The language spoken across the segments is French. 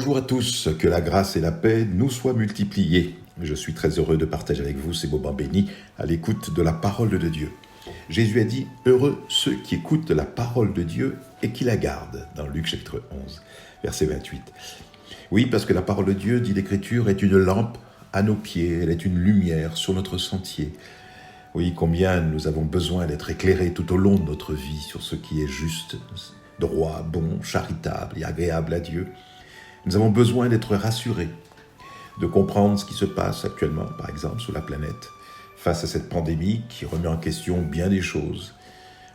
Bonjour à tous, que la grâce et la paix nous soient multipliées. Je suis très heureux de partager avec vous ces moments bénis à l'écoute de la parole de Dieu. Jésus a dit « Heureux ceux qui écoutent la parole de Dieu et qui la gardent » dans Luc chapitre 11, verset 28. Oui, parce que la parole de Dieu, dit l'Écriture, est une lampe à nos pieds, elle est une lumière sur notre sentier. Oui, combien nous avons besoin d'être éclairés tout au long de notre vie sur ce qui est juste, droit, bon, charitable et agréable à Dieu. Nous avons besoin d'être rassurés, de comprendre ce qui se passe actuellement, par exemple, sur la planète, face à cette pandémie qui remet en question bien des choses.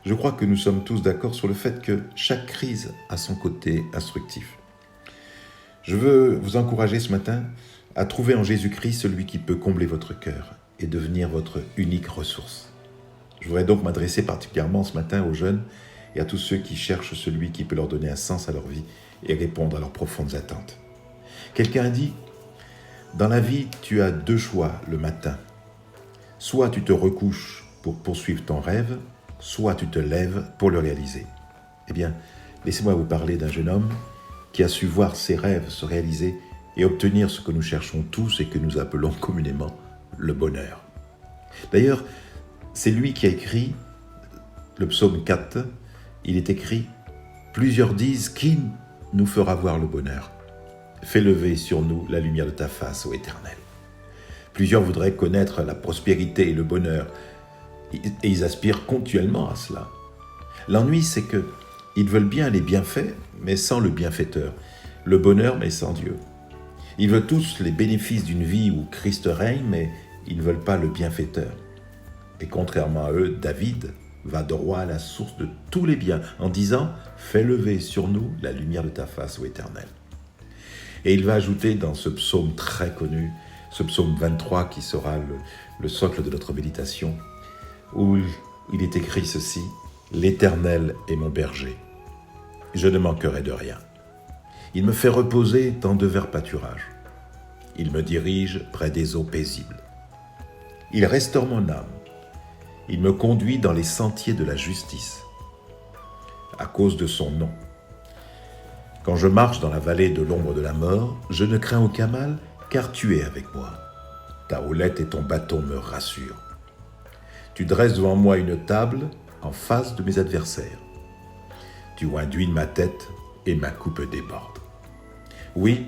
Je crois que nous sommes tous d'accord sur le fait que chaque crise a son côté instructif. Je veux vous encourager ce matin à trouver en Jésus-Christ celui qui peut combler votre cœur et devenir votre unique ressource. Je voudrais donc m'adresser particulièrement ce matin aux jeunes et à tous ceux qui cherchent celui qui peut leur donner un sens à leur vie et répondre à leurs profondes attentes. Quelqu'un a dit « Dans la vie, tu as deux choix le matin. Soit tu te recouches pour poursuivre ton rêve, soit tu te lèves pour le réaliser. » Eh bien, laissez-moi vous parler d'un jeune homme qui a su voir ses rêves se réaliser et obtenir ce que nous cherchons tous et que nous appelons communément le bonheur. D'ailleurs, c'est lui qui a écrit le psaume 4. Il est écrit « Plusieurs disent, qui nous fera voir le bonheur? Fais lever sur nous la lumière de ta face, ô Éternel. » Plusieurs voudraient connaître la prospérité et le bonheur, et ils aspirent continuellement à cela. L'ennui, c'est qu'ils veulent bien les bienfaits, mais sans le bienfaiteur, le bonheur, mais sans Dieu. Ils veulent tous les bénéfices d'une vie où Christ règne, mais ils ne veulent pas le bienfaiteur. Et contrairement à eux, David va droit à la source de tous les biens en disant « Fais lever sur nous la lumière de ta face, ô Éternel. » Et il va ajouter dans ce psaume très connu, ce psaume 23 qui sera le socle de notre méditation, où il est écrit ceci « L'Éternel est mon berger, je ne manquerai de rien. Il me fait reposer dans de verts pâturages. Il me dirige près des eaux paisibles. Il restaure mon âme. Il me conduit dans les sentiers de la justice, à cause de son nom. Quand je marche dans la vallée de l'ombre de la mort, je ne crains aucun mal, car tu es avec moi. Ta houlette et ton bâton me rassurent. Tu dresses devant moi une table en face de mes adversaires. Tu induis ma tête et ma coupe déborde. Oui,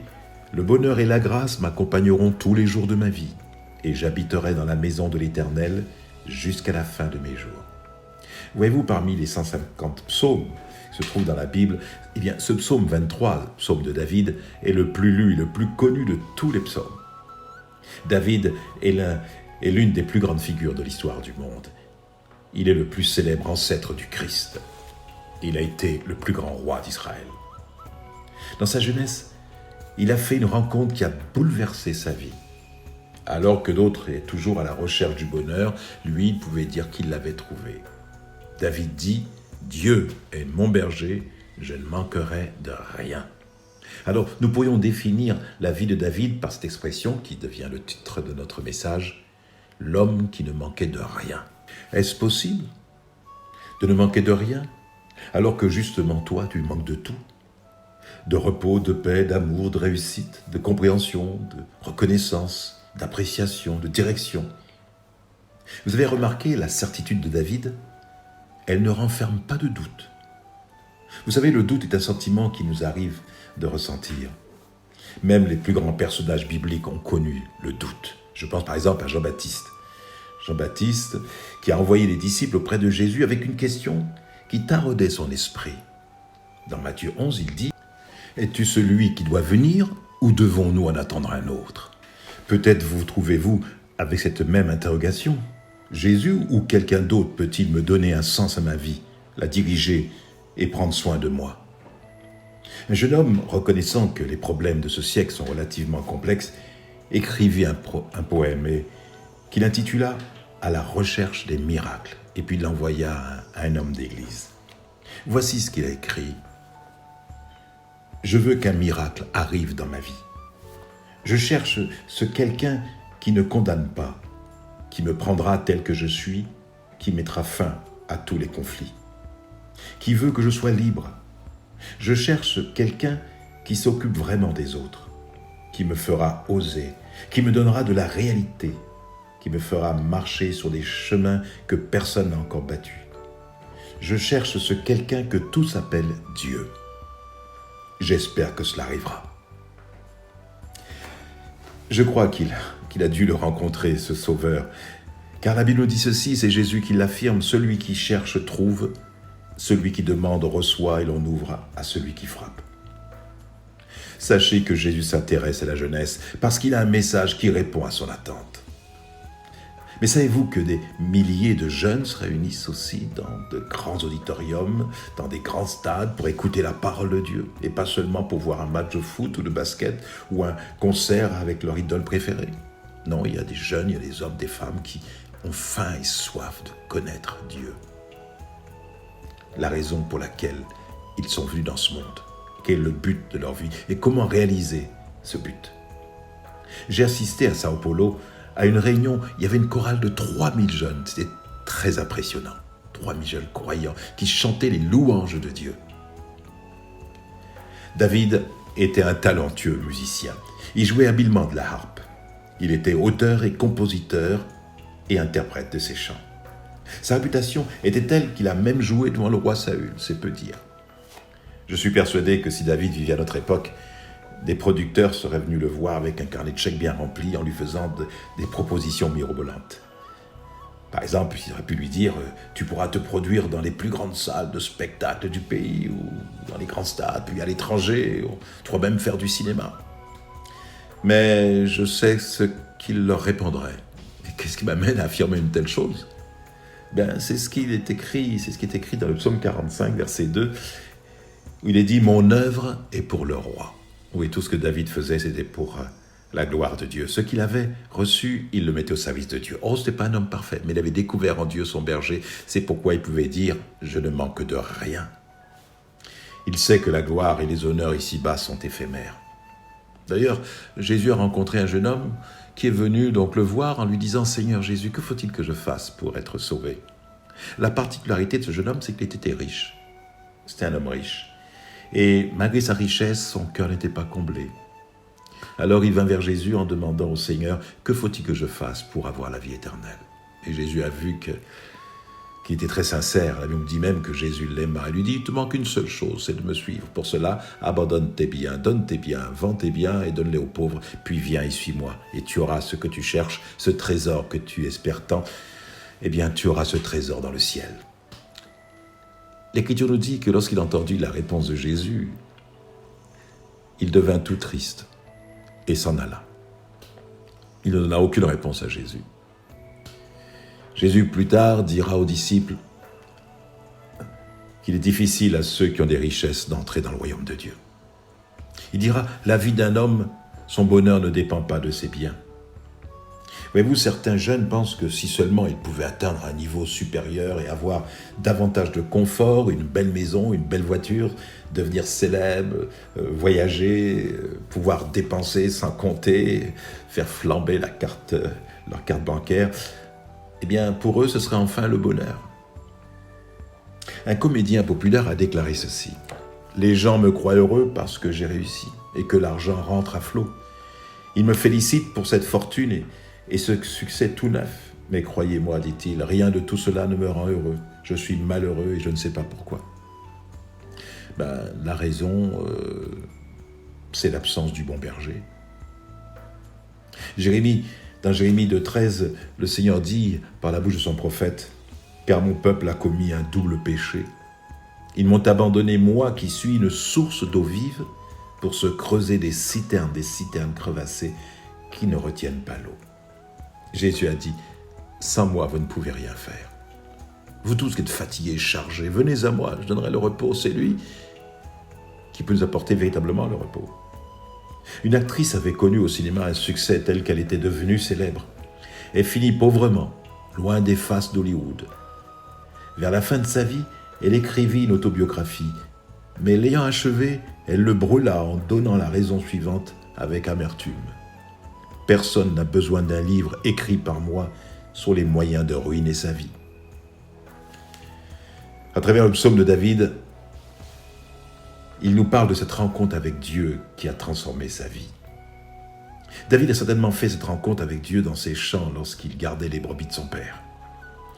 le bonheur et la grâce m'accompagneront tous les jours de ma vie, et j'habiterai dans la maison de l'Éternel jusqu'à la fin de mes jours. Voyez-vous, parmi les 150 psaumes qui se trouvent dans la Bible, eh bien, ce psaume 23, le psaume de David, est le plus lu et le plus connu de tous les psaumes. David est l'une des plus grandes figures de l'histoire du monde. Il est le plus célèbre ancêtre du Christ. Il a été le plus grand roi d'Israël. Dans sa jeunesse, il a fait une rencontre qui a bouleversé sa vie. Alors que d'autres étaient toujours à la recherche du bonheur, lui, il pouvait dire qu'il l'avait trouvé. David dit « Dieu est mon berger, je ne manquerai de rien ». Alors, nous pourrions définir la vie de David par cette expression qui devient le titre de notre message, « L'homme qui ne manquait de rien ». Est-ce possible de ne manquer de rien, alors que justement toi, tu manques de tout? De repos, de paix, d'amour, de réussite, de compréhension, de reconnaissance, d'appréciation, de direction. Vous avez remarqué la certitude de David? Elle ne renferme pas de doute. Vous savez, le doute est un sentiment qui nous arrive de ressentir. Même les plus grands personnages bibliques ont connu le doute. Je pense par exemple à Jean-Baptiste. Jean-Baptiste qui a envoyé les disciples auprès de Jésus avec une question qui taraudait son esprit. Dans Matthieu 11, il dit « Es-tu celui qui doit venir ou devons-nous en attendre un autre ?» Peut-être vous trouvez-vous avec cette même interrogation. Jésus ou quelqu'un d'autre peut-il me donner un sens à ma vie, la diriger et prendre soin de moi? Un jeune homme, reconnaissant que les problèmes de ce siècle sont relativement complexes, écrivit un poème qu'il intitula « À la recherche des miracles » et puis l'envoya à un homme d'église. Voici ce qu'il a écrit. « Je veux qu'un miracle arrive dans ma vie. Je cherche ce quelqu'un qui ne condamne pas, qui me prendra tel que je suis, qui mettra fin à tous les conflits, qui veut que je sois libre. Je cherche quelqu'un qui s'occupe vraiment des autres, qui me fera oser, qui me donnera de la réalité, qui me fera marcher sur des chemins que personne n'a encore battus. Je cherche ce quelqu'un que tous appellent Dieu. J'espère que cela arrivera. Je crois qu'il a dû le rencontrer, ce Sauveur, car la Bible nous dit ceci, c'est Jésus qui l'affirme, celui qui cherche trouve, celui qui demande reçoit et l'on ouvre à celui qui frappe. Sachez que Jésus s'intéresse à la jeunesse parce qu'il a un message qui répond à son attente. Mais savez-vous que des milliers de jeunes se réunissent aussi dans de grands auditoriums, dans des grands stades pour écouter la parole de Dieu, et pas seulement pour voir un match de foot ou de basket ou un concert avec leur idole préférée. Non, il y a des jeunes, il y a des hommes, des femmes qui ont faim et soif de connaître Dieu. La raison pour laquelle ils sont venus dans ce monde, quel est le but de leur vie et comment réaliser ce but. J'ai assisté à Sao Paulo à une réunion, il y avait une chorale de 3000 jeunes, c'était très impressionnant. 3000 jeunes croyants qui chantaient les louanges de Dieu. David était un talentueux musicien. Il jouait habilement de la harpe. Il était auteur et compositeur et interprète de ses chants. Sa réputation était telle qu'il a même joué devant le roi Saül, c'est peu dire. Je suis persuadé que si David vivait à notre époque, des producteurs seraient venus le voir avec un carnet de chèques bien rempli en lui faisant des propositions mirobolantes. Par exemple, ils auraient pu lui dire « Tu pourras te produire dans les plus grandes salles de spectacle du pays ou dans les grands stades, puis à l'étranger, ou tu pourras même faire du cinéma. » Mais je sais ce qu'il leur répondrait. Et qu'est-ce qui m'amène à affirmer une telle chose ? C'est ce qui est écrit dans le psaume 45, verset 2, où il est dit « Mon œuvre est pour le roi ». Oui, tout ce que David faisait, c'était pour la gloire de Dieu. Ce qu'il avait reçu, il le mettait au service de Dieu. Oh, ce n'était pas un homme parfait, mais il avait découvert en Dieu son berger. C'est pourquoi il pouvait dire « Je ne manque de rien ». Il sait que la gloire et les honneurs ici-bas sont éphémères. D'ailleurs, Jésus a rencontré un jeune homme qui est venu donc le voir en lui disant « Seigneur Jésus, que faut-il que je fasse pour être sauvé ?» La particularité de ce jeune homme, c'est qu'il était riche. C'était un homme riche. Et malgré sa richesse, son cœur n'était pas comblé. Alors il vint vers Jésus en demandant au Seigneur « Que faut-il que je fasse pour avoir la vie éternelle ?» Et Jésus a vu qu'il était très sincère. La Bible dit même que Jésus l'aima. Il lui dit « Il te manque une seule chose, c'est de me suivre. Pour cela, abandonne tes biens, donne tes biens, vends tes biens et donne-les aux pauvres. Puis viens et suis-moi. Et tu auras ce que tu cherches, ce trésor que tu espères tant. Eh bien, tu auras ce trésor dans le ciel. » L'Écriture nous dit que lorsqu'il entendit la réponse de Jésus, il devint tout triste et s'en alla. Il ne donna aucune réponse à Jésus. Jésus, plus tard, dira aux disciples qu'il est difficile à ceux qui ont des richesses d'entrer dans le royaume de Dieu. Il dira « La vie d'un homme, son bonheur ne dépend pas de ses biens. » Voyez-vous, certains jeunes pensent que si seulement ils pouvaient atteindre un niveau supérieur et avoir davantage de confort, une belle maison, une belle voiture, devenir célèbre, voyager, pouvoir dépenser sans compter, faire flamber leur carte bancaire, eh bien pour eux ce serait enfin le bonheur. Un comédien populaire a déclaré ceci: « Les gens me croient heureux parce que j'ai réussi et que l'argent rentre à flot. Ils me félicitent pour cette fortune et ce succès tout neuf. Mais croyez-moi, dit-il, rien de tout cela ne me rend heureux. Je suis malheureux et je ne sais pas pourquoi. » La raison, c'est l'absence du bon berger. Dans Jérémie 2,13, le Seigneur dit par la bouche de son prophète « Car mon peuple a commis un double péché. Ils m'ont abandonné, moi qui suis une source d'eau vive, pour se creuser des citernes crevassées qui ne retiennent pas l'eau. » Jésus a dit « Sans moi, vous ne pouvez rien faire. Vous tous qui êtes fatigués, chargés, venez à moi, je donnerai le repos. C'est lui qui peut nous apporter véritablement le repos. » Une actrice avait connu au cinéma un succès tel qu'elle était devenue célèbre. Elle finit pauvrement, loin des faces d'Hollywood. Vers la fin de sa vie, elle écrivit une autobiographie, mais l'ayant achevée, elle le brûla en donnant la raison suivante avec amertume. « Personne n'a besoin d'un livre écrit par moi sur les moyens de ruiner sa vie. » À travers le psaume de David, il nous parle de cette rencontre avec Dieu qui a transformé sa vie. David a certainement fait cette rencontre avec Dieu dans ses champs lorsqu'il gardait les brebis de son père.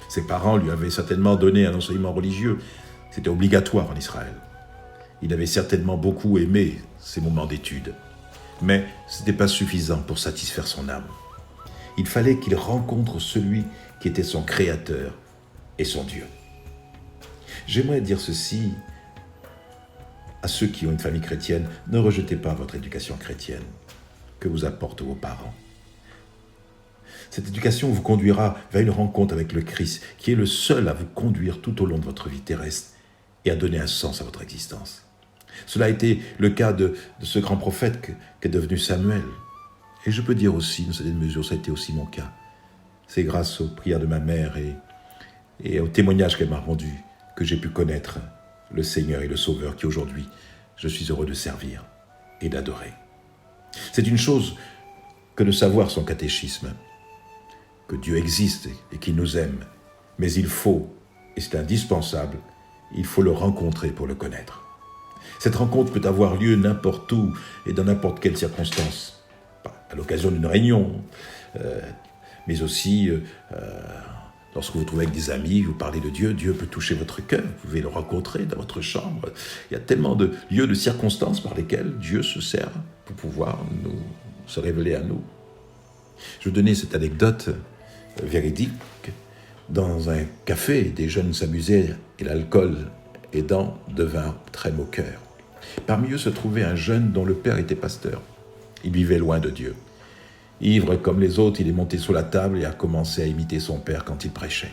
Ses parents lui avaient certainement donné un enseignement religieux. C'était obligatoire en Israël. Il avait certainement beaucoup aimé ces moments d'étude. Mais ce n'était pas suffisant pour satisfaire son âme. Il fallait qu'il rencontre celui qui était son créateur et son Dieu. J'aimerais dire ceci à ceux qui ont une famille chrétienne, ne rejetez pas votre éducation chrétienne que vous apportent vos parents. Cette éducation vous conduira vers une rencontre avec le Christ, qui est le seul à vous conduire tout au long de votre vie terrestre et à donner un sens à votre existence. Cela a été le cas de ce grand prophète qu'est devenu Samuel. Et je peux dire aussi, dans certaine mesure, ça a été aussi mon cas. C'est grâce aux prières de ma mère et au témoignage qu'elle m'a rendu que j'ai pu connaître le Seigneur et le Sauveur qui aujourd'hui, je suis heureux de servir et d'adorer. C'est une chose que de savoir son catéchisme, que Dieu existe et qu'il nous aime, mais il faut, et c'est indispensable, il faut le rencontrer pour le connaître. Cette rencontre peut avoir lieu n'importe où et dans n'importe quelle circonstance, à l'occasion d'une réunion, mais aussi lorsque vous vous trouvez avec des amis, vous parlez de Dieu, Dieu peut toucher votre cœur, vous pouvez le rencontrer dans votre chambre. Il y a tellement de lieux, de circonstances par lesquelles Dieu se sert pour pouvoir se révéler à nous. Je vais donner cette anecdote véridique. Dans un café, des jeunes s'amusaient et l'alcool aidant devint très moqueur. Parmi eux se trouvait un jeune dont le père était pasteur. Il vivait loin de Dieu. Ivre comme les autres, il est monté sous la table et a commencé à imiter son père quand il prêchait.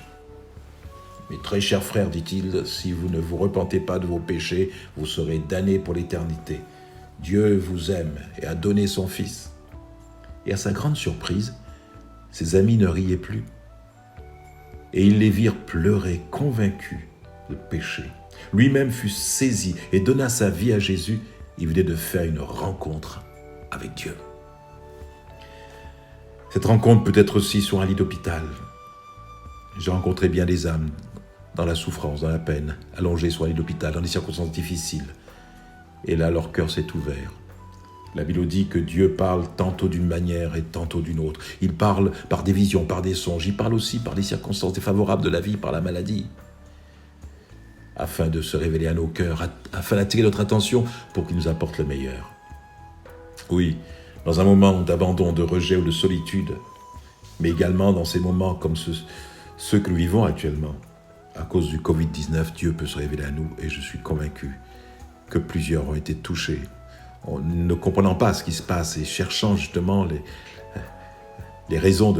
« Mes très chers frères, dit-il, si vous ne vous repentez pas de vos péchés, vous serez damnés pour l'éternité. Dieu vous aime et a donné son Fils. » Et à sa grande surprise, ses amis ne riaient plus. Et ils les virent pleurer, convaincus de péché. Lui-même fut saisi et donna sa vie à Jésus. Il venait de faire une rencontre avec Dieu. Cette rencontre peut être aussi sur un lit d'hôpital. J'ai rencontré bien des âmes dans la souffrance, dans la peine, allongées sur un lit d'hôpital, dans des circonstances difficiles. Et là, leur cœur s'est ouvert. La Bible dit que Dieu parle tantôt d'une manière et tantôt d'une autre. Il parle par des visions, par des songes. Il parle aussi par les circonstances défavorables de la vie, par la maladie, afin de se révéler à nos cœurs, afin d'attirer notre attention pour qu'il nous apporte le meilleur. Oui, dans un moment d'abandon, de rejet ou de solitude, mais également dans ces moments comme ceux que nous vivons actuellement. À cause du Covid-19, Dieu peut se révéler à nous et je suis convaincu que plusieurs ont été touchés, ne comprenant pas ce qui se passe et cherchant justement les raisons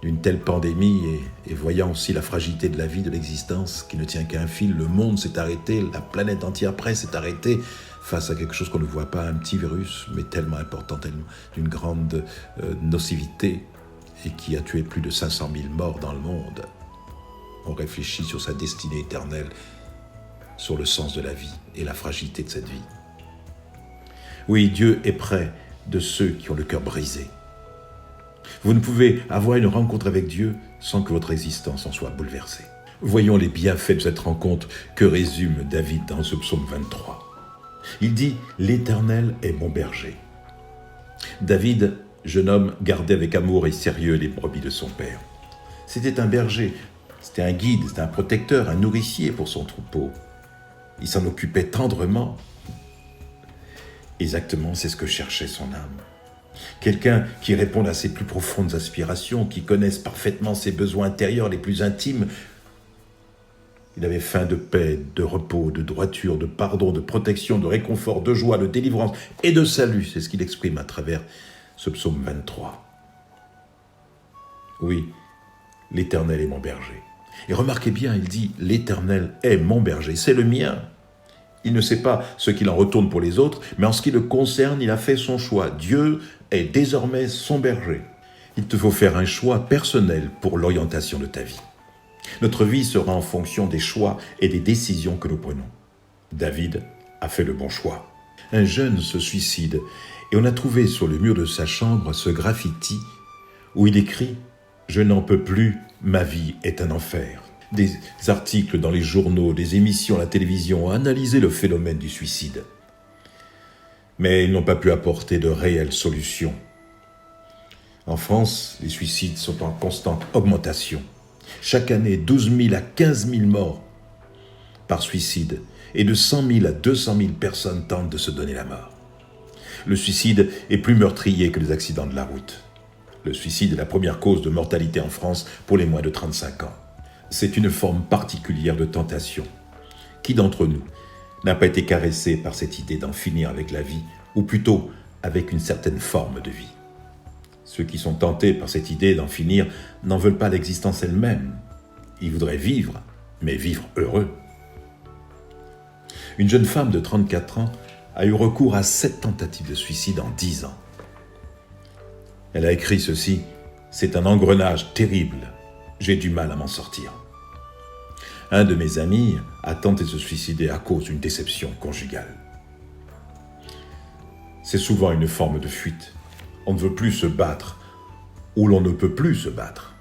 d'une telle pandémie et voyant aussi la fragilité de la vie, de l'existence qui ne tient qu'à un fil. Le monde s'est arrêté, la planète entière après s'est arrêtée face à quelque chose qu'on ne voit pas, un petit virus, mais tellement important, tellement d'une grande nocivité et qui a tué plus de 500 000 morts dans le monde. On réfléchit sur sa destinée éternelle, sur le sens de la vie et la fragilité de cette vie. Oui, Dieu est près de ceux qui ont le cœur brisé. Vous ne pouvez avoir une rencontre avec Dieu sans que votre existence en soit bouleversée. Voyons les bienfaits de cette rencontre que résume David dans ce psaume 23. Il dit « L'Éternel est mon berger ». David, jeune homme, gardait avec amour et sérieux les brebis de son père. C'était un berger, c'était un guide, c'était un protecteur, un nourricier pour son troupeau. Il s'en occupait tendrement. Exactement, c'est ce que cherchait son âme. Quelqu'un qui réponde à ses plus profondes aspirations, qui connaisse parfaitement ses besoins intérieurs les plus intimes. Il avait faim de paix, de repos, de droiture, de pardon, de protection, de réconfort, de joie, de délivrance et de salut. C'est ce qu'il exprime à travers ce psaume 23. Oui, l'Éternel est mon berger. Et remarquez bien, il dit « L'Éternel est mon berger », c'est le mien. Il ne sait pas ce qu'il en retourne pour les autres, mais en ce qui le concerne, il a fait son choix. Dieu est désormais son berger. Il te faut faire un choix personnel pour l'orientation de ta vie. Notre vie sera en fonction des choix et des décisions que nous prenons. David a fait le bon choix. Un jeune se suicide et on a trouvé sur le mur de sa chambre ce graffiti où il écrit « Je n'en peux plus, ma vie est un enfer ». Des articles dans les journaux, des émissions à la télévision ont analysé le phénomène du suicide. mais ils n'ont pas pu apporter de réelles solutions. En France, les suicides sont en constante augmentation. Chaque année, 12 000 à 15 000 morts par suicide et de 100 000 à 200 000 personnes tentent de se donner la mort. Le suicide est plus meurtrier que les accidents de la route. Le suicide est la première cause de mortalité en France pour les moins de 35 ans. C'est une forme particulière de tentation. Qui d'entre nous n'a pas été caressé par cette idée d'en finir avec la vie, ou plutôt avec une certaine forme de vie? Ceux qui sont tentés par cette idée d'en finir n'en veulent pas l'existence elle-même. Ils voudraient vivre, mais vivre heureux. Une jeune femme de 34 ans a eu recours à 7 tentatives de suicide en 10 ans. Elle a écrit ceci: « C'est un engrenage terrible, j'ai du mal à m'en sortir. » Un de mes amis a tenté de se suicider à cause d'une déception conjugale. C'est souvent une forme de fuite. On ne veut plus se battre, ou l'on ne peut plus se battre.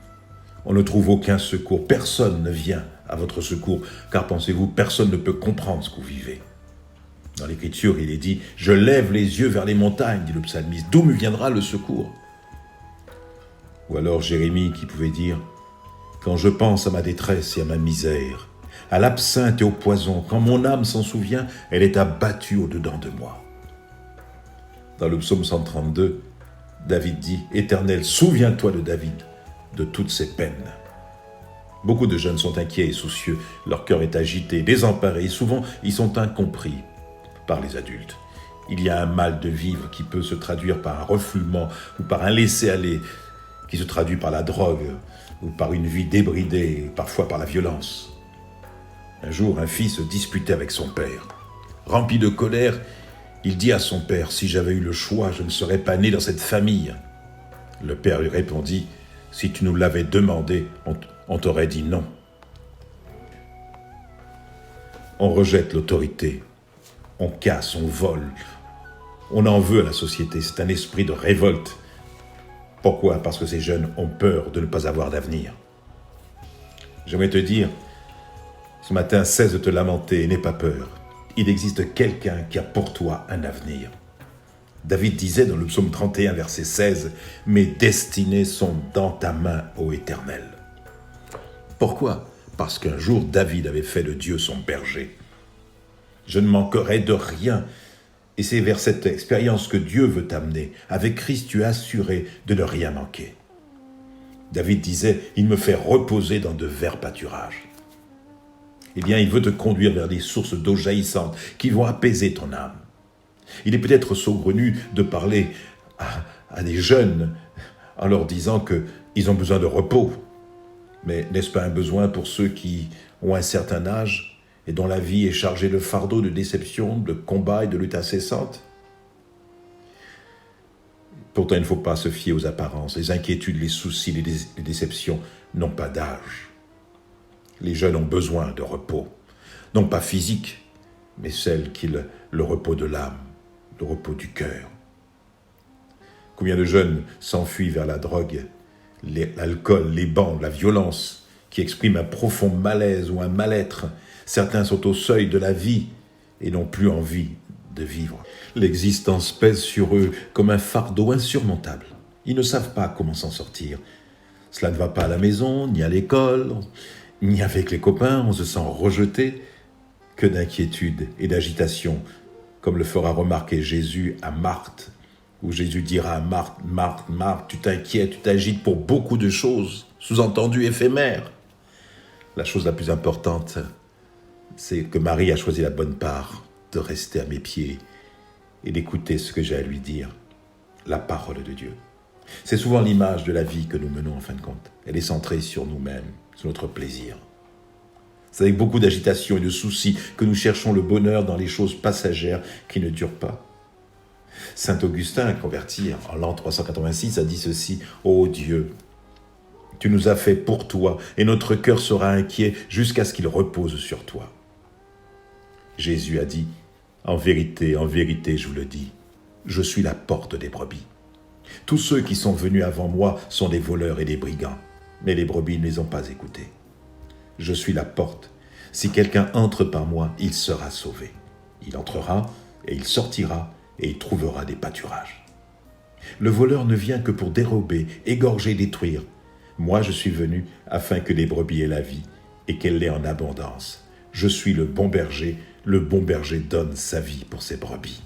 On ne trouve aucun secours, personne ne vient à votre secours, car pensez-vous, personne ne peut comprendre ce que vous vivez. Dans l'Écriture, il est dit « Je lève les yeux vers les montagnes », dit le psalmiste, « d'où me viendra le secours ?» Ou alors Jérémie qui pouvait dire « Quand je pense à ma détresse et à ma misère, à l'absinthe et au poison, quand mon âme s'en souvient, elle est abattue au-dedans de moi. » Dans le psaume 132, David dit « Éternel, souviens-toi de David, de toutes ses peines. » Beaucoup de jeunes sont inquiets et soucieux, leur cœur est agité, désemparé, et souvent ils sont incompris par les adultes. Il y a un mal de vivre qui peut se traduire par un refoulement ou par un laisser-aller, qui se traduit par la drogue ou par une vie débridée, parfois par la violence. Un jour, un fils se disputait avec son père. Rempli de colère, il dit à son père « Si j'avais eu le choix, je ne serais pas né dans cette famille. » Le père lui répondit « Si tu nous l'avais demandé, on t'aurait dit non. » On rejette l'autorité, on casse, on vole, on en veut à la société, c'est un esprit de révolte. Pourquoi? Parce que ces jeunes ont peur de ne pas avoir d'avenir. J'aimerais te dire, ce matin, cesse de te lamenter et n'aie pas peur. Il existe quelqu'un qui a pour toi un avenir. David disait dans le psaume 31, verset 16, « Mes destinées sont dans ta main, ô Éternel. » Pourquoi? Parce qu'un jour, David avait fait de Dieu son berger. Je ne manquerai de rien. Et c'est vers cette expérience que Dieu veut t'amener. Avec Christ, tu es assuré de ne rien manquer. David disait, « Il me fait reposer dans de verts pâturages. » Eh bien, il veut te conduire vers des sources d'eau jaillissantes qui vont apaiser ton âme. Il est peut-être saugrenu de parler à des jeunes en leur disant qu'ils ont besoin de repos. Mais n'est-ce pas un besoin pour ceux qui ont un certain âge et dont la vie est chargée de fardeaux, de déceptions, de combats et de luttes incessantes? Pourtant, il ne faut pas se fier aux apparences. Les inquiétudes, les soucis, les déceptions n'ont pas d'âge. Les jeunes ont besoin de repos, non pas physique, mais le repos de l'âme, le repos du cœur. Combien de jeunes s'enfuient vers la drogue, l'alcool, les bancs, la violence, qui expriment un profond malaise ou un mal-être. Certains sont au seuil de la vie et n'ont plus envie de vivre. L'existence pèse sur eux comme un fardeau insurmontable. Ils ne savent pas comment s'en sortir. Cela ne va pas à la maison, ni à l'école, ni avec les copains, on se sent rejeté. Que d'inquiétude et d'agitation, comme le fera remarquer Jésus à Marthe, où Jésus dira à Marthe, « Marthe, Marthe, tu t'inquiètes, tu t'agites pour beaucoup de choses, sous-entendu éphémères. » La chose la plus importante, c'est que Marie a choisi la bonne part, de rester à mes pieds et d'écouter ce que j'ai à lui dire, la parole de Dieu. C'est souvent l'image de la vie que nous menons en fin de compte. Elle est centrée sur nous-mêmes, sur notre plaisir. C'est avec beaucoup d'agitation et de soucis que nous cherchons le bonheur dans les choses passagères qui ne durent pas. Saint Augustin, converti en l'an 386, a dit ceci, « Ô Dieu, tu nous as fait pour toi, et notre cœur sera inquiet jusqu'à ce qu'il repose sur toi. » Jésus a dit, « En vérité, je vous le dis, je suis la porte des brebis. Tous ceux qui sont venus avant moi sont des voleurs et des brigands, mais les brebis ne les ont pas écoutés. Je suis la porte. Si quelqu'un entre par moi, il sera sauvé. Il entrera et il sortira et il trouvera des pâturages. Le voleur ne vient que pour dérober, égorger, détruire. Moi, je suis venu afin que les brebis aient la vie et qu'elle l'ait en abondance. Je suis le bon berger donne sa vie pour ses brebis.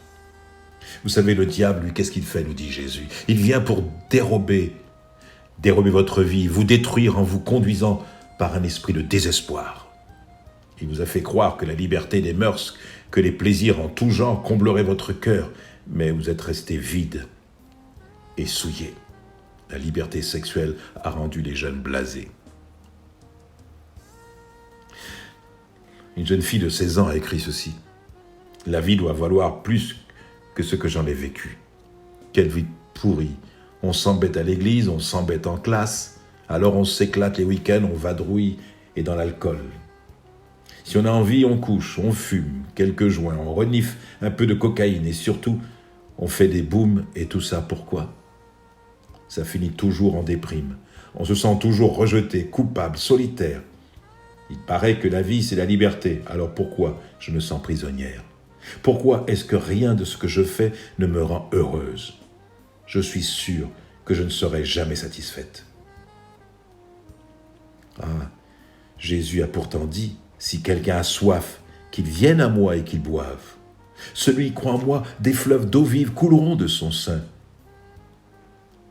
Vous savez, le diable, lui, qu'est-ce qu'il fait, nous dit Jésus? Il vient pour dérober votre vie, vous détruire en vous conduisant par un esprit de désespoir. Il vous a fait croire que la liberté des mœurs, que les plaisirs en tout genre combleraient votre cœur, mais vous êtes resté vide et souillé. La liberté sexuelle a rendu les jeunes blasés. Une jeune fille de 16 ans a écrit ceci. « La vie doit valoir plus que ce que j'en ai vécu. Quelle vie pourrie. On s'embête à l'église, on s'embête en classe, alors on s'éclate les week-ends, on vadrouille et dans l'alcool. Si on a envie, on couche, on fume, quelques joints, on renifle un peu de cocaïne et surtout, on fait des booms et tout ça, pourquoi? Ça finit toujours en déprime. On se sent toujours rejeté, coupable, solitaire. Il paraît que la vie, c'est la liberté. Alors pourquoi je me sens prisonnière? Pourquoi est-ce que rien de ce que je fais ne me rend heureuse? Je suis sûre que je ne serai jamais satisfaite. Ah, Jésus a pourtant dit, si quelqu'un a soif, qu'il vienne à moi et qu'il boive. Celui qui croit en moi, des fleuves d'eau vive couleront de son sein.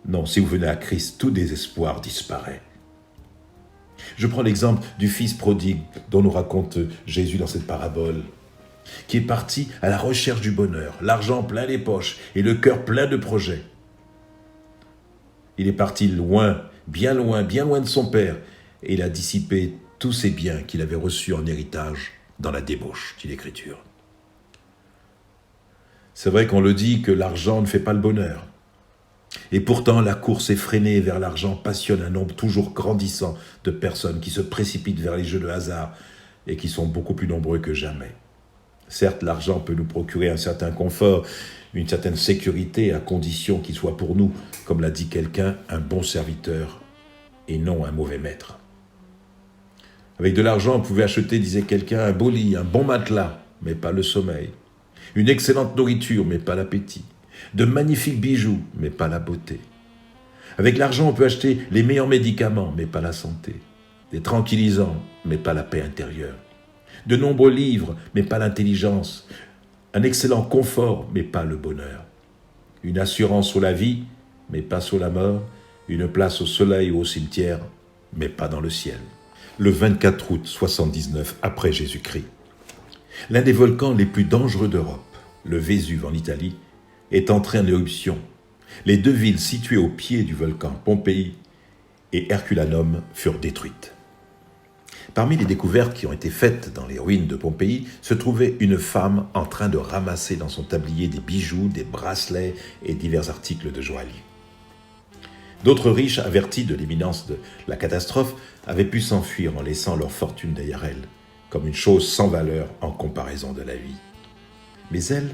Non, si vous venez à Christ, tout désespoir disparaît. Je prends l'exemple du fils prodigue dont nous raconte Jésus dans cette parabole, qui est parti à la recherche du bonheur, l'argent plein les poches et le cœur plein de projets. Il est parti loin de son père, et il a dissipé tous ses biens qu'il avait reçus en héritage dans la débauche, dit l'Écriture. C'est vrai qu'on le dit que l'argent ne fait pas le bonheur. Et pourtant, la course effrénée vers l'argent passionne un nombre toujours grandissant de personnes qui se précipitent vers les jeux de hasard et qui sont beaucoup plus nombreux que jamais. Certes, l'argent peut nous procurer un certain confort, une certaine sécurité, à condition qu'il soit pour nous, comme l'a dit quelqu'un, un bon serviteur et non un mauvais maître. Avec de l'argent, on pouvait acheter, disait quelqu'un, un beau lit, un bon matelas, mais pas le sommeil. Une excellente nourriture, mais pas l'appétit. De magnifiques bijoux, mais pas la beauté. Avec l'argent, on peut acheter les meilleurs médicaments, mais pas la santé. Des tranquillisants, mais pas la paix intérieure. De nombreux livres, mais pas l'intelligence. Un excellent confort, mais pas le bonheur. Une assurance sur la vie, mais pas sur la mort. Une place au soleil ou au cimetière, mais pas dans le ciel. Le 24 août 79 après Jésus-Christ. L'un des volcans les plus dangereux d'Europe, le Vésuve en Italie, est entré en éruption. Les deux villes situées au pied du volcan, Pompéi et Herculanum, furent détruites. Parmi les découvertes qui ont été faites dans les ruines de Pompéi, se trouvait une femme en train de ramasser dans son tablier des bijoux, des bracelets et divers articles de joaillier. D'autres riches, avertis de l'imminence de la catastrophe, avaient pu s'enfuir en laissant leur fortune derrière elles, comme une chose sans valeur en comparaison de la vie. Mais elle,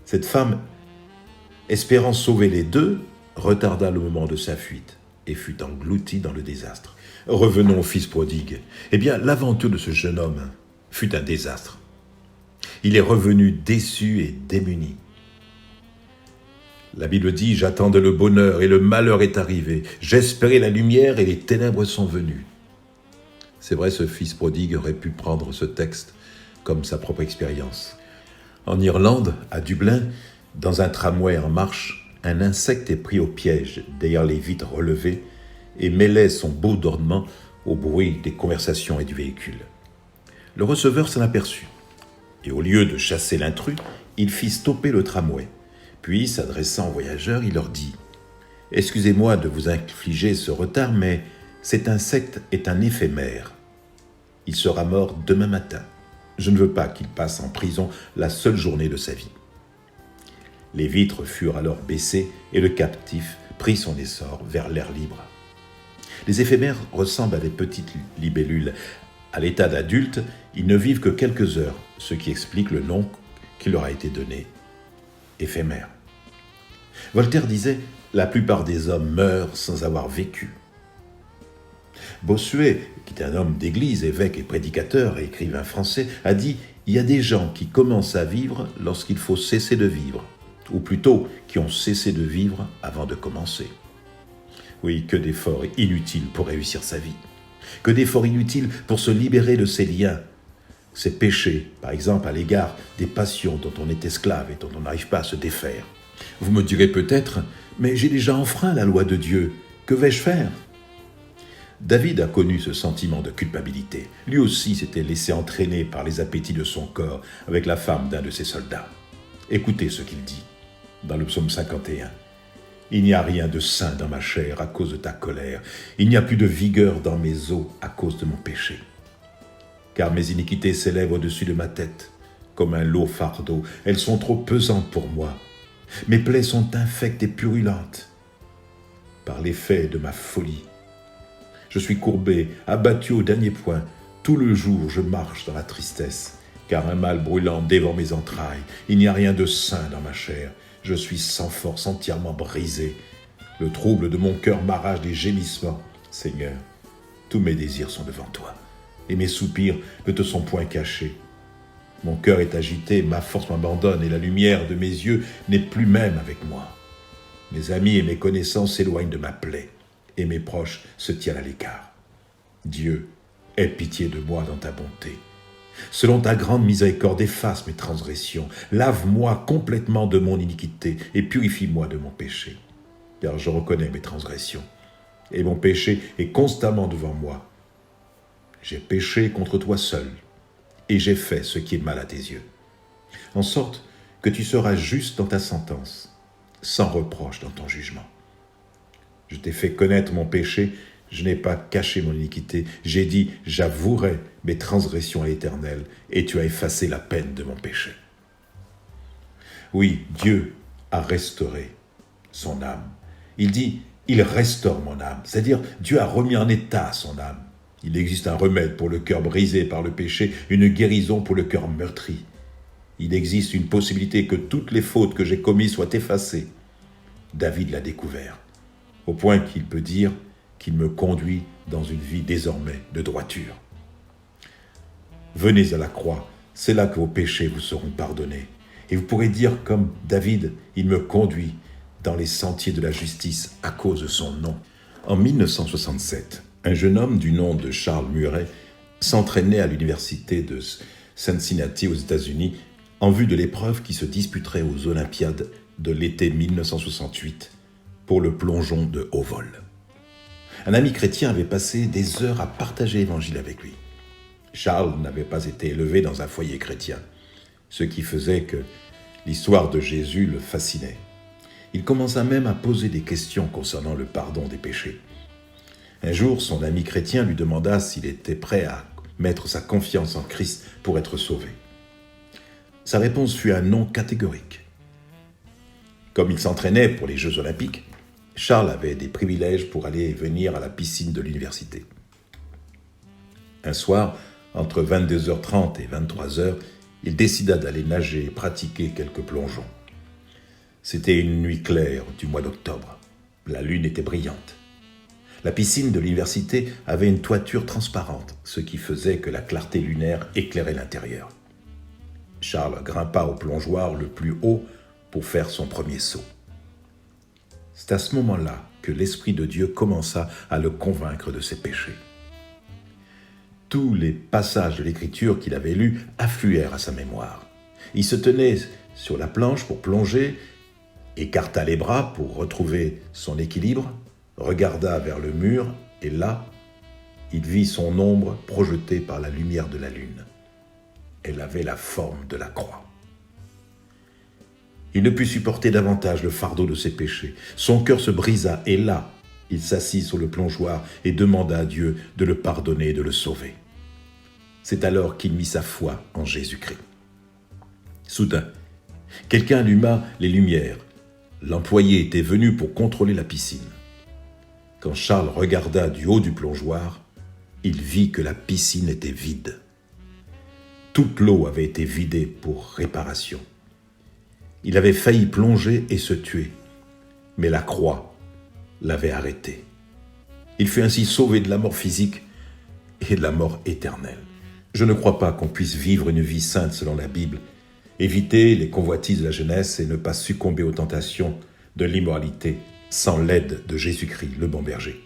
cette femme, espérant sauver les deux, retarda le moment de sa fuite et fut engloutie dans le désastre. Revenons au fils prodigue. Eh bien, l'aventure de ce jeune homme fut un désastre. Il est revenu déçu et démuni. La Bible dit « J'attendais le bonheur et le malheur est arrivé. J'espérais la lumière et les ténèbres sont venues. » C'est vrai, ce fils prodigue aurait pu prendre ce texte comme sa propre expérience. En Irlande, à Dublin, dans un tramway en marche, un insecte est pris au piège derrière les vitres relevées et mêlait son beau d'ornement au bruit des conversations et du véhicule. Le receveur s'en aperçut et au lieu de chasser l'intrus, il fit stopper le tramway. Puis, s'adressant aux voyageurs, il leur dit « Excusez-moi de vous infliger ce retard, mais cet insecte est un éphémère. Il sera mort demain matin. Je ne veux pas qu'il passe en prison la seule journée de sa vie. » Les vitres furent alors baissées et le captif prit son essor vers l'air libre. Les éphémères ressemblent à des petites libellules. À l'état d'adulte, ils ne vivent que quelques heures, ce qui explique le nom qui leur a été donné, éphémère. Voltaire disait « La plupart des hommes meurent sans avoir vécu ». Bossuet, qui est un homme d'église, évêque et prédicateur et écrivain français, a dit « Il y a des gens qui commencent à vivre lorsqu'il faut cesser de vivre ». ou plutôt qui ont cessé de vivre avant de commencer. Oui, que d'efforts inutiles pour réussir sa vie. Que d'efforts inutiles pour se libérer de ses liens, ses péchés, par exemple à l'égard des passions dont on est esclave et dont on n'arrive pas à se défaire. Vous me direz peut-être, mais j'ai déjà enfreint la loi de Dieu, que vais-je faire ? David a connu ce sentiment de culpabilité. Lui aussi s'était laissé entraîner par les appétits de son corps avec la femme d'un de ses soldats. Écoutez ce qu'il dit dans le psaume 51. « Il n'y a rien de sain dans ma chair à cause de ta colère. Il n'y a plus de vigueur dans mes os à cause de mon péché. Car mes iniquités s'élèvent au-dessus de ma tête, comme un lourd fardeau. Elles sont trop pesantes pour moi. Mes plaies sont infectes et purulentes par l'effet de ma folie. Je suis courbé, abattu au dernier point. Tout le jour, je marche dans la tristesse, car un mal brûlant dévore mes entrailles. Il n'y a rien de sain dans ma chair. Je suis sans force, entièrement brisé. Le trouble de mon cœur m'arrache des gémissements. Seigneur, tous mes désirs sont devant toi, et mes soupirs ne te sont point cachés. Mon cœur est agité, ma force m'abandonne, et la lumière de mes yeux n'est plus même avec moi. Mes amis et mes connaissances s'éloignent de ma plaie, et mes proches se tiennent à l'écart. Dieu, aie pitié de moi dans ta bonté. Selon ta grande miséricorde, efface mes transgressions. Lave-moi complètement de mon iniquité et purifie-moi de mon péché. Car je reconnais mes transgressions, et mon péché est constamment devant moi. J'ai péché contre toi seul, et j'ai fait ce qui est mal à tes yeux. En sorte que tu seras juste dans ta sentence, sans reproche dans ton jugement. Je t'ai fait connaître mon péché, je n'ai pas caché mon iniquité. J'ai dit, j'avouerai mes transgressions à l'Éternel, et tu as effacé la peine de mon péché. Oui, Dieu a restauré son âme. Il dit, il restaure mon âme, c'est-à-dire Dieu a remis en état son âme. Il existe un remède pour le cœur brisé par le péché, une guérison pour le cœur meurtri. Il existe une possibilité que toutes les fautes que j'ai commises soient effacées. David l'a découvert, au point qu'il peut dire qu'il me conduit dans une vie désormais de droiture. Venez à la croix, c'est là que vos péchés vous seront pardonnés. Et vous pourrez dire comme David, il me conduit dans les sentiers de la justice à cause de son nom. En 1967, un jeune homme du nom de Charles Murray s'entraînait à l'université de Cincinnati aux États-Unis en vue de l'épreuve qui se disputerait aux Olympiades de l'été 1968 pour le plongeon de haut vol. Un ami chrétien avait passé des heures à partager l'évangile avec lui. Charles n'avait pas été élevé dans un foyer chrétien, ce qui faisait que l'histoire de Jésus le fascinait. Il commença même à poser des questions concernant le pardon des péchés. Un jour, son ami chrétien lui demanda s'il était prêt à mettre sa confiance en Christ pour être sauvé. Sa réponse fut un non catégorique. Comme il s'entraînait pour les Jeux Olympiques, Charles avait des privilèges pour aller et venir à la piscine de l'université. Un soir, entre 22h30 et 23h, il décida d'aller nager et pratiquer quelques plongeons. C'était une nuit claire du mois d'octobre. La lune était brillante. La piscine de l'université avait une toiture transparente, ce qui faisait que la clarté lunaire éclairait l'intérieur. Charles grimpa au plongeoir le plus haut pour faire son premier saut. C'est à ce moment-là que l'Esprit de Dieu commença à le convaincre de ses péchés. Tous les passages de l'Écriture qu'il avait lus affluèrent à sa mémoire. Il se tenait sur la planche pour plonger, écarta les bras pour retrouver son équilibre, regarda vers le mur et là, il vit son ombre projetée par la lumière de la lune. Elle avait la forme de la croix. Il ne put supporter davantage le fardeau de ses péchés. Son cœur se brisa et là, il s'assit sur le plongeoir et demanda à Dieu de le pardonner et de le sauver. C'est alors qu'il mit sa foi en Jésus-Christ. Soudain, quelqu'un alluma les lumières. L'employé était venu pour contrôler la piscine. Quand Charles regarda du haut du plongeoir, il vit que la piscine était vide. Toute l'eau avait été vidée pour réparation. Il avait failli plonger et se tuer, mais la croix l'avait arrêté. Il fut ainsi sauvé de la mort physique et de la mort éternelle. Je ne crois pas qu'on puisse vivre une vie sainte selon la Bible Évitez les convoitises de la jeunesse et ne pas succomber aux tentations de l'immoralité sans l'aide de Jésus-Christ, le bon berger.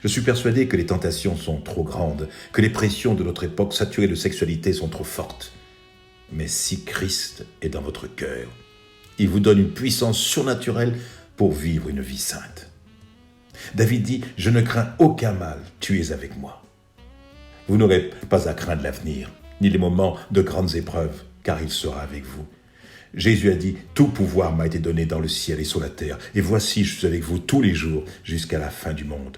Je suis persuadé que les tentations sont trop grandes, que les pressions de notre époque saturée de sexualité sont trop fortes. Mais si Christ est dans votre cœur, il vous donne une puissance surnaturelle pour vivre une vie sainte. David dit « Je ne crains aucun mal, tu es avec moi ». Vous n'aurez pas à craindre l'avenir, ni les moments de grandes épreuves, car il sera avec vous. Jésus a dit « Tout pouvoir m'a été donné dans le ciel et sur la terre, et voici, je suis avec vous tous les jours jusqu'à la fin du monde. »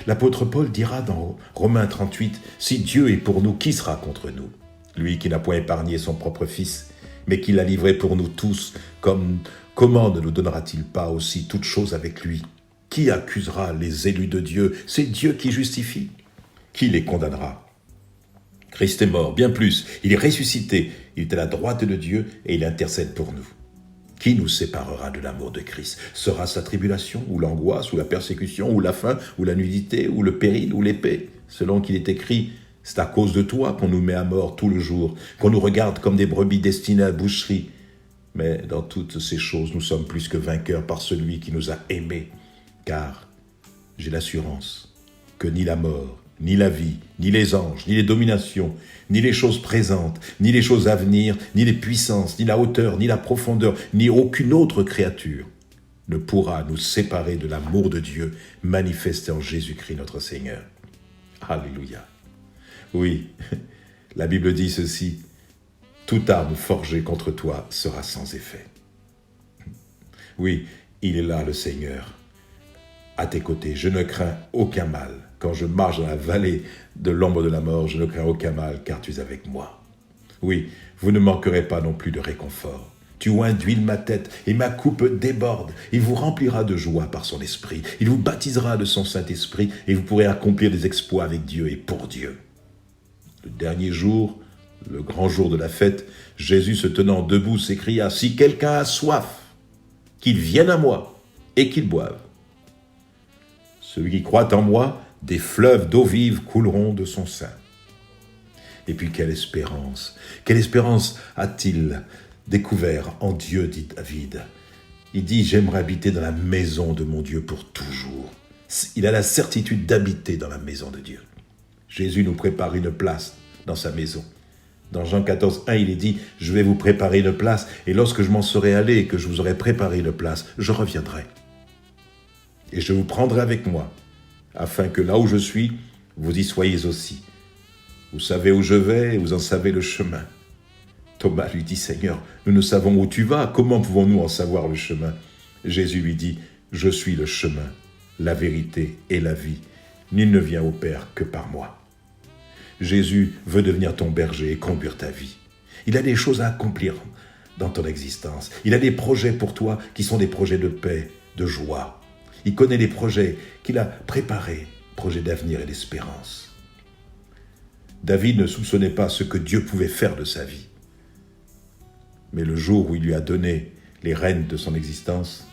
L'apôtre Paul dira dans Romains 38 « Si Dieu est pour nous, qui sera contre nous? Lui qui n'a point épargné son propre Fils, mais qui l'a livré pour nous tous, comment ne nous donnera-t-il pas aussi toutes choses avec lui? Qui accusera les élus de Dieu? C'est Dieu qui justifie. Qui les condamnera? Christ est mort, bien plus, il est ressuscité, il est à la droite de Dieu et il intercède pour nous. Qui nous séparera de l'amour de Christ? Sera-ce la tribulation, ou l'angoisse, ou la persécution, ou la faim, ou la nudité, ou le péril, ou l'épée? Selon qu'il est écrit, c'est à cause de toi qu'on nous met à mort tout le jour, qu'on nous regarde comme des brebis destinées à la boucherie. Mais dans toutes ces choses, nous sommes plus que vainqueurs par celui qui nous a aimés. Car j'ai l'assurance que ni la mort, ni la vie, ni les anges, ni les dominations, ni les choses présentes, ni les choses à venir, ni les puissances, ni la hauteur, ni la profondeur, ni aucune autre créature ne pourra nous séparer de l'amour de Dieu manifesté en Jésus-Christ notre Seigneur. Alléluia. Oui, la Bible dit ceci, « Toute arme forgée contre toi sera sans effet. » Oui, il est là le Seigneur. À tes côtés, je ne crains aucun mal. Quand je marche dans la vallée de l'ombre de la mort, je ne crains aucun mal, car tu es avec moi. Oui, vous ne manquerez pas non plus de réconfort. Tu oins d'huile ma tête, et ma coupe déborde. Il vous remplira de joie par son esprit. Il vous baptisera de son Saint-Esprit, et vous pourrez accomplir des exploits avec Dieu et pour Dieu. Le dernier jour, le grand jour de la fête, Jésus se tenant debout s'écria « Si quelqu'un a soif, qu'il vienne à moi et qu'il boive. Celui qui croit en moi, des fleuves d'eau vive couleront de son sein. » Et puis quelle espérance a-t-il découvert en Dieu, dit David. Il dit « J'aimerais habiter dans la maison de mon Dieu pour toujours. » Il a la certitude d'habiter dans la maison de Dieu. Jésus nous prépare une place dans sa maison. Dans Jean 14, 1, il est dit « Je vais vous préparer une place, et lorsque je m'en serai allé et que je vous aurai préparé une place, je reviendrai. Et je vous prendrai avec moi, afin que là où je suis, vous y soyez aussi. Vous savez où je vais, et vous en savez le chemin. » Thomas lui dit « Seigneur, nous ne savons où tu vas, comment pouvons-nous en savoir le chemin ?» Jésus lui dit « Je suis le chemin, la vérité et la vie. Nul ne vient au Père que par moi. » Jésus veut devenir ton berger et conduire ta vie. Il a des choses à accomplir dans ton existence. Il a des projets pour toi qui sont des projets de paix, de joie. Il connaît les projets qu'il a préparés, projets d'avenir et d'espérance. David ne soupçonnait pas ce que Dieu pouvait faire de sa vie. Mais le jour où il lui a donné les rênes de son existence,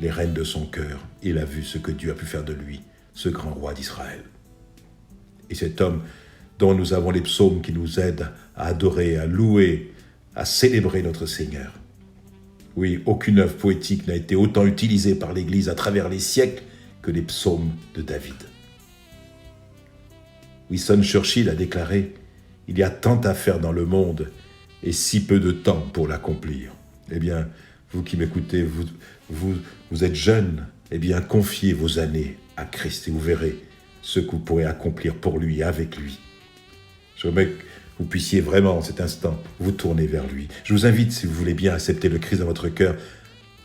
les rênes de son cœur, il a vu ce que Dieu a pu faire de lui, ce grand roi d'Israël. Et cet homme dont nous avons les psaumes qui nous aident à adorer, à louer, à célébrer notre Seigneur. Oui, aucune œuvre poétique n'a été autant utilisée par l'Église à travers les siècles que les psaumes de David. Winston Churchill a déclaré « Il y a tant à faire dans le monde et si peu de temps pour l'accomplir. » Eh bien, vous qui m'écoutez, vous êtes jeune, eh bien, confiez vos années à Christ et vous verrez ce que vous pourrez accomplir pour lui et avec lui. Je voudrais que vous puissiez vraiment, en cet instant, vous tourner vers lui. Je vous invite, si vous voulez bien accepter le Christ dans votre cœur,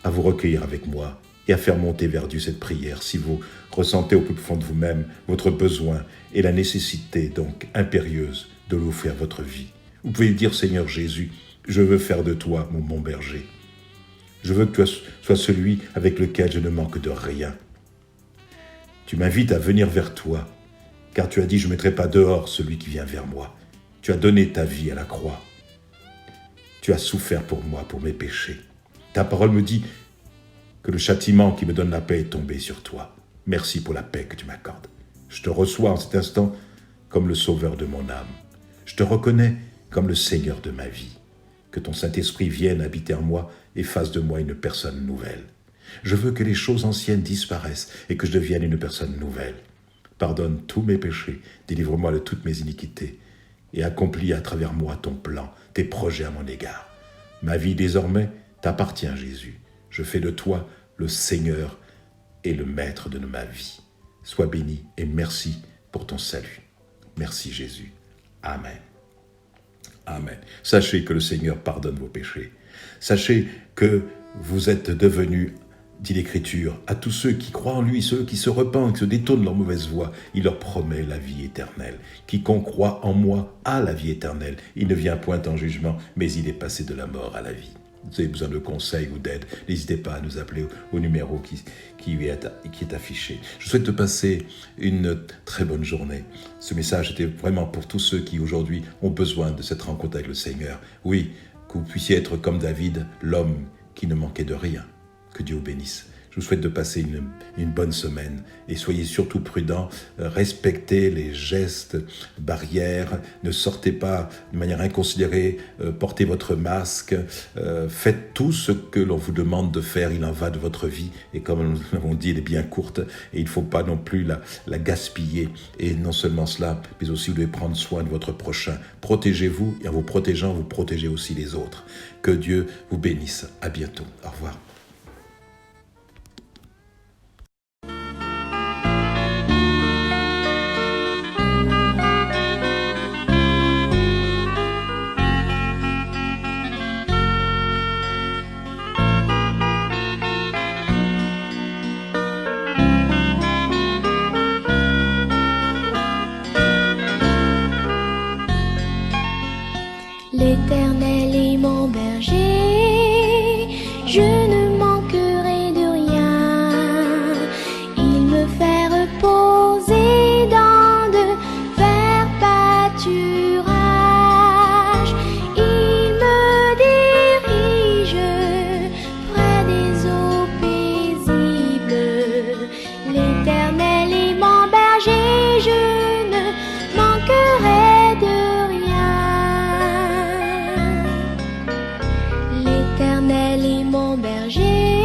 à vous recueillir avec moi et à faire monter vers Dieu cette prière. Si vous ressentez au plus profond de vous-même votre besoin et la nécessité, donc impérieuse, de lui offrir votre vie. Vous pouvez dire, Seigneur Jésus, je veux faire de toi mon bon berger. Je veux que tu sois celui avec lequel je ne manque de rien. Tu m'invites à venir vers toi, car tu as dit, je ne mettrai pas dehors celui qui vient vers moi. Tu as donné ta vie à la croix. Tu as souffert pour moi, pour mes péchés. Ta parole me dit que le châtiment qui me donne la paix est tombé sur toi. Merci pour la paix que tu m'accordes. Je te reçois en cet instant comme le sauveur de mon âme. Je te reconnais comme le Seigneur de ma vie. Que ton Saint-Esprit vienne habiter en moi et fasse de moi une personne nouvelle. Je veux que les choses anciennes disparaissent et que je devienne une personne nouvelle. Pardonne tous mes péchés, délivre-moi de toutes mes iniquités et accomplis à travers moi ton plan, tes projets à mon égard. Ma vie désormais t'appartient, Jésus. Je fais de toi le Seigneur et le Maître de ma vie. Sois béni et merci pour ton salut. Merci Jésus. Amen. Amen. Sachez que le Seigneur pardonne vos péchés. Sachez que vous êtes devenus, dit l'Écriture, à tous ceux qui croient en lui, ceux qui se repentent, qui se détournent de leur mauvaise voie, il leur promet la vie éternelle. Quiconque croit en moi a la vie éternelle. Il ne vient point en jugement, mais il est passé de la mort à la vie. Vous avez besoin de conseils ou d'aide, n'hésitez pas à nous appeler au numéro qui est affiché. Je souhaite te passer une très bonne journée. Ce message était vraiment pour tous ceux qui aujourd'hui ont besoin de cette rencontre avec le Seigneur. Oui, que vous puissiez être comme David, l'homme qui ne manquait de rien. Que Dieu vous bénisse. Je vous souhaite de passer une bonne semaine et soyez surtout prudents, respectez les gestes barrières, ne sortez pas de manière inconsidérée, portez votre masque, faites tout ce que l'on vous demande de faire, il en va de votre vie et comme nous l'avons dit, elle est bien courte et il ne faut pas non plus la gaspiller et non seulement cela, mais aussi vous devez prendre soin de votre prochain. Protégez-vous et en vous protégeant, vous protégez aussi les autres. Que Dieu vous bénisse. À bientôt. Au revoir. L'Éternel est mon berger, je ne manquerai de rien. Il me fait reposer dans de verts pâturages. Il me dirige près des eaux paisibles. L'Éternel est mon berger, je ne manquerai de rien. L'Éternel est mon berger.